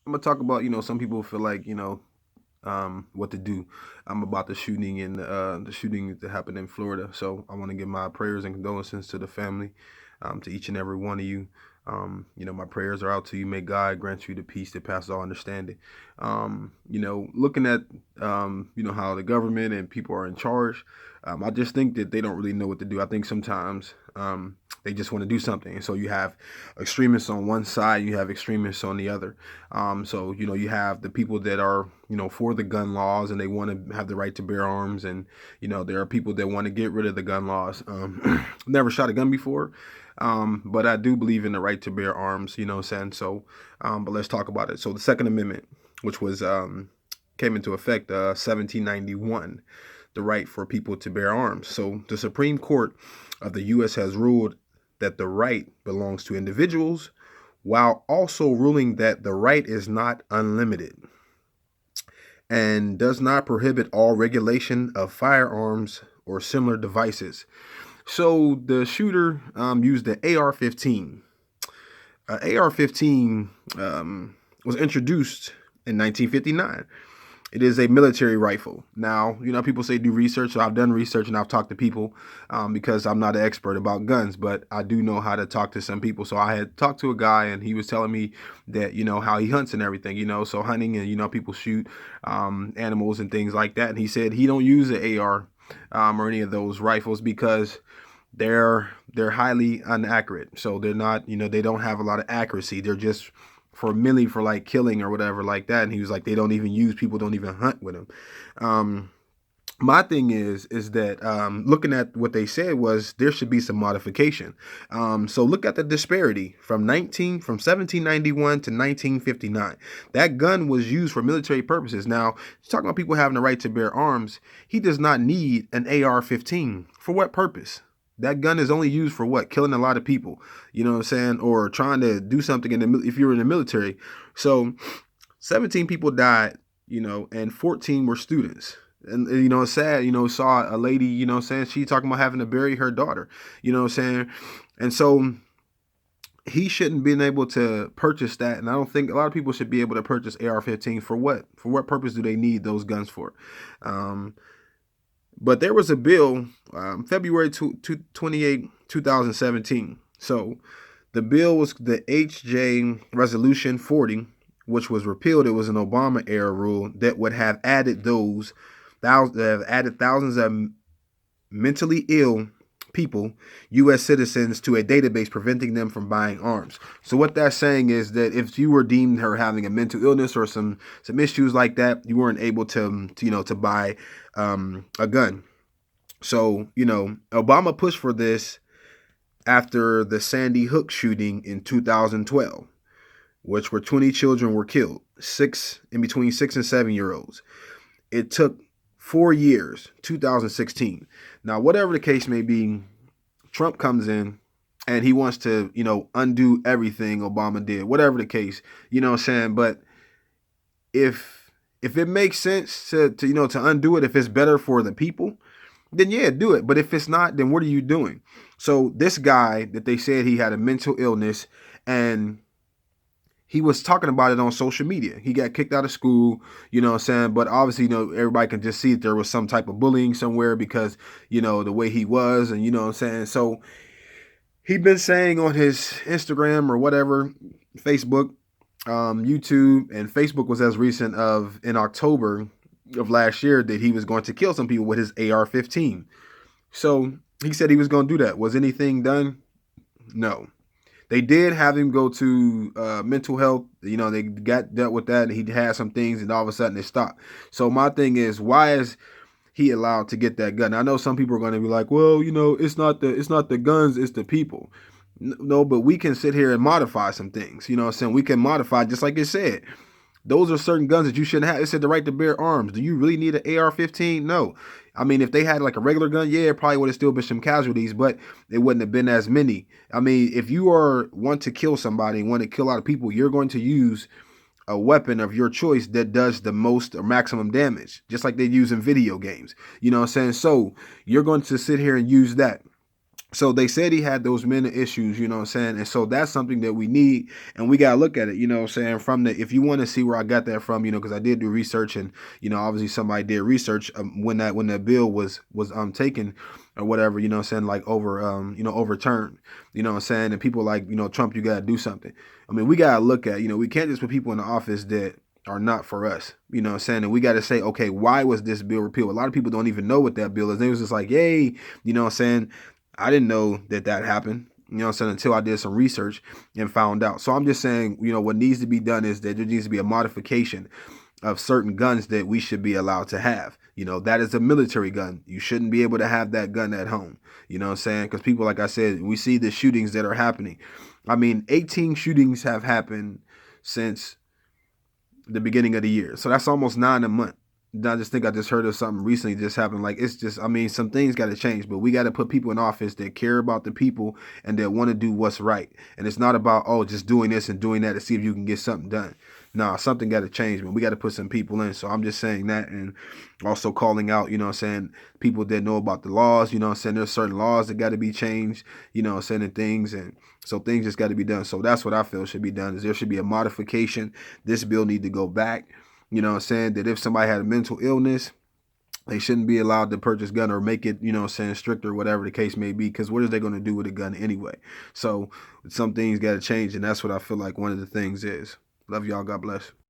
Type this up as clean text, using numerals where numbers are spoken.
I'm gonna talk about, some people feel like, what to do. I'm about the shooting that happened in Florida. So I want to give my prayers and condolences to the family, to each and every one of you. My prayers are out to you. May God grant you the peace that passes all understanding. Looking at how the government and people are in charge, I just think that they don't really know what to do. I think sometimes they just want to do something, and so you have extremists on one side, you have extremists on the other. So you have the people that are for the gun laws and they want to have the right to bear arms, and there are people that want to get rid of the gun laws. Never shot a gun before, but I do believe in the right to bear arms. You know what I'm saying? So, but let's talk about it. So the Second Amendment, which was came into effect 1791, the right for people to bear arms. So the Supreme Court of the U.S. has ruled that the right belongs to individuals, while also ruling that the right is not unlimited and does not prohibit all regulation of firearms or similar devices. So the shooter used the AR-15. AR-15 was introduced in 1959. It is a military rifle. Now, people say do research. So I've done research and I've talked to people because I'm not an expert about guns, but I do know how to talk to some people. So I had talked to a guy and he was telling me that, how he hunts and everything, so hunting and, people shoot animals and things like that. And he said he don't use the AR or any of those rifles because they're highly inaccurate. So they're not, they don't have a lot of accuracy. They're just for mainly for like killing or whatever like that. And he was like, they don't even use, people don't even hunt with them. My thing is that looking at what they said was there should be some modification. So look at the disparity from 1791 to 1959. That gun was used for military purposes. Now, talking about people having the right to bear arms, he does not need an AR-15. For what purpose? That gun is only used for what? Killing a lot of people, you know what I'm saying? Or trying to do something if you're in the military. So 17 people died, and 14 were students. And it's sad, saw a lady, saying she talking about having to bury her daughter, saying. And so he shouldn't been able to purchase that. And I don't think a lot of people should be able to purchase AR-15 for what? For what purpose do they need those guns for? But there was a bill, February 28, 2017. So the bill was the HJ Resolution 40, which was repealed. It was an Obama era rule that would have added thousands of mentally ill people, U.S. citizens, to a database preventing them from buying arms. So what that's saying is that if you were deemed her having a mental illness or some issues like that, you weren't able to buy a gun. So Obama pushed for this after the Sandy Hook shooting in 2012, which were 20 children were killed, between 6 and 7 year olds. It took 4 years, 2016. Now, whatever the case may be, Trump comes in and he wants to, undo everything Obama did, whatever the case, you know what I'm saying? But if it makes sense to undo it, if it's better for the people, then yeah, do it. But if it's not, then what are you doing? So this guy that they said he had a mental illness, and he was talking about it on social media. He got kicked out of school, you know what I'm saying? But obviously, everybody can just see that there was some type of bullying somewhere because, the way he was, and you know what I'm saying? So he'd been saying on his Instagram or whatever, Facebook, YouTube, and Facebook was as recent of in October of last year that he was going to kill some people with his AR-15. So he said he was going to do that. Was anything done? No. They did have him go to mental health. They got dealt with that, and he had some things, and all of a sudden it stopped. So my thing is, why is he allowed to get that gun? I know some people are going to be like, well, it's not the guns, it's the people. No, but we can sit here and modify some things. You know what I'm saying? We can modify, just like it said. Those are certain guns that you shouldn't have. It said the right to bear arms. Do you really need an AR-15? No. I mean, if they had like a regular gun, yeah, it probably would have still been some casualties, but it wouldn't have been as many. I mean, if you want to kill somebody, want to kill a lot of people, you're going to use a weapon of your choice that does the most or maximum damage, just like they use in video games. You know what I'm saying? So you're going to sit here and use that. So they said he had those mental issues, you know what I'm saying? And so that's something that we need, and we got to look at it, you know what I'm saying? From the, if you want to see where I got that from, you know, because I did do research, and, you know, obviously somebody did research when that bill was taken or whatever, you know what I'm saying, like you know, overturned, you know what I'm saying? And people like, you know, Trump, you got to do something. I mean, we got to look at, you know, we can't just put people in the office that are not for us. You know what I'm saying? And we got to say, okay, why was this bill repealed? A lot of people don't even know what that bill is. They was just like, yay, you know what I'm saying? I didn't know that that happened. You know what I'm saying? Until I did some research and found out. So I'm just saying, you know, what needs to be done is that there needs to be a modification of certain guns that we should be allowed to have. You know, that is a military gun. You shouldn't be able to have that gun at home. You know what I'm saying? Because people, like I said, we see the shootings that are happening. I mean, 18 shootings have happened since the beginning of the year. So that's almost 9 a month. I just think I just heard of something recently just happened. Like, it's just, I mean, some things got to change, but we got to put people in office that care about the people and that want to do what's right. And it's not about, oh, just doing this and doing that to see if you can get something done. Nah, something got to change, man. We got to put some people in. So I'm just saying that, and also calling out, you know what I'm saying, people that know about the laws, you know what I'm saying, there's certain laws that got to be changed, you know what I'm saying, and things. And so things just got to be done. So that's what I feel should be done, is there should be a modification. This bill need to go back. You know what I'm saying? That if somebody had a mental illness, they shouldn't be allowed to purchase gun, or make it, you know what I'm saying, stricter, whatever the case may be, because what are they going to do with a gun anyway? So some things got to change, and that's what I feel like one of the things is. Love y'all. God bless.